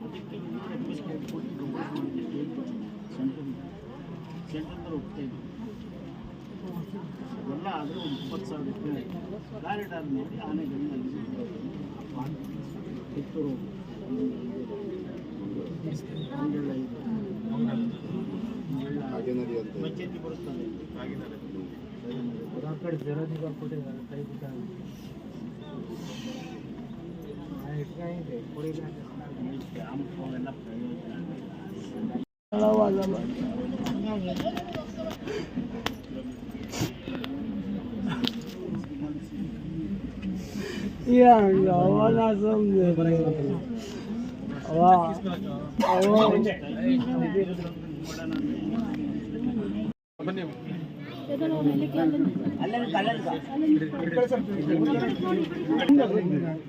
ಅದಕ್ಕೆ ಅಪ್ಲಿಕೇಶನ್ ಕೊಟ್ಟು ಸೆಂಟ್ರಲ್ ಹೋಗ್ತಾ ಇದ್ವಿ ಎಲ್ಲ ಆದರೆ ಒಂದು 20,000 ರೂಪಾಯಿ ಕಾರಿಡಾರ್ ನೋಡಿ ಆನೆಗಳಲ್ಲಿ ಕಿತ್ತೂರು ಪಂಚಾಯತಿ ಬರುತ್ತದೆ ಆ ಕಡೆ ಜರಾದಿಗಳು ಕೊಟ್ಟಿದ್ದಾರೆ ಕೈ ಬಿಟ್ಟ ಅವೆಲ್ಲ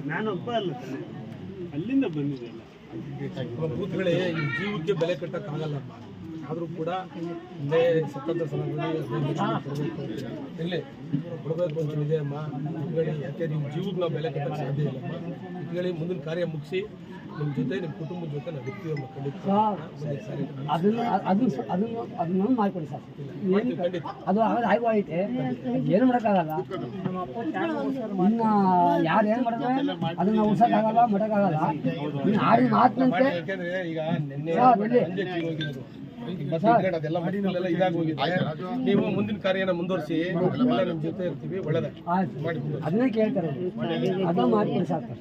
ನಾನೊಬ್ಬ ಅಲ್ಲ ಅಲ್ಲಿಂದ ಬಂದಿದ್ದೆಲ್ಲ ಬೂತ್ಗಳೇ ಈ ಜೀವಕ್ಕೆ ಬೆಲೆ ಕಟ್ಟಕ್ಕಾಗಲ್ಲಮ್ಮ. ಆದರೂ ಕೂಡ ಇಲ್ಲೇ ಸ್ವತಂತ್ರ ಇಲ್ಲಿ ಕೊಡಬೇಕು ಅಂತ ಇದೆ ಅಮ್ಮ. ಇಟ್ಕೊಳ್ಳಿ, ಯಾಕೆ ನಿಮ್ಮ ಜೀವಕ್ಕೆ ನಾವು ಬೆಲೆ ಕಟ್ಟಕ್ಕೆ ಸಾಧ್ಯ ಇಲ್ಲಮ್ಮ. ಇಟ್ಕೊಳ್ಳಿ, ಮುಂದಿನ ಕಾರ್ಯ ಮುಗಿಸಿ ನಿಮ್ಮ ಜೊತೆ ನಿಮ್ಮ ಕುಟುಂಬದ ಜೊತೆ ನಾವು ಇರ್ತೀವಮ್ಮ. ಅದನ್ನು ಮಾಡ್ಕೊಡಿ ಸರ್. ಅದು ಆಗೋಯ್ತೆ, ಏನು ಮಾಡೋಕ್ಕಾಗಲ್ಲ. ಇನ್ನು ಯಾರು ಏನು ಮಾಡಿದ್ರೆ ಅದನ್ನ ನಾವು ಉಳ್ಸೋಕ್ಕಾಗಲ್ಲ, ಮಾಡೋಕ್ಕಾಗಲ್ಲ. ಇನ್ನು ಆಡಿದ ಮಾತಿನಂತೆ ಯಾಕೆಂದ್ರೆ ಈಗ ನಿನ್ನೆ ಅದೆಲ್ಲ ಮನೆಯಲ್ಲೆಲ್ಲ ಇದಾಗಿ ಹೋಗಿದೆ. ನೀವು ಮುಂದಿನ ಕಾರ್ಯನ ಮುಂದುವರಿಸಿ, ನಿಮ್ಮ ಜೊತೆ ಇರ್ತೀವಿ. ಒಳ್ಳೆದ ಮಾಡಿ ಅದನ್ನೇ ಕೇಳ್ತಾರೆ, ಅದನ್ನ ಮಾಡ್ಕೊಡಿ ಸಾಕು.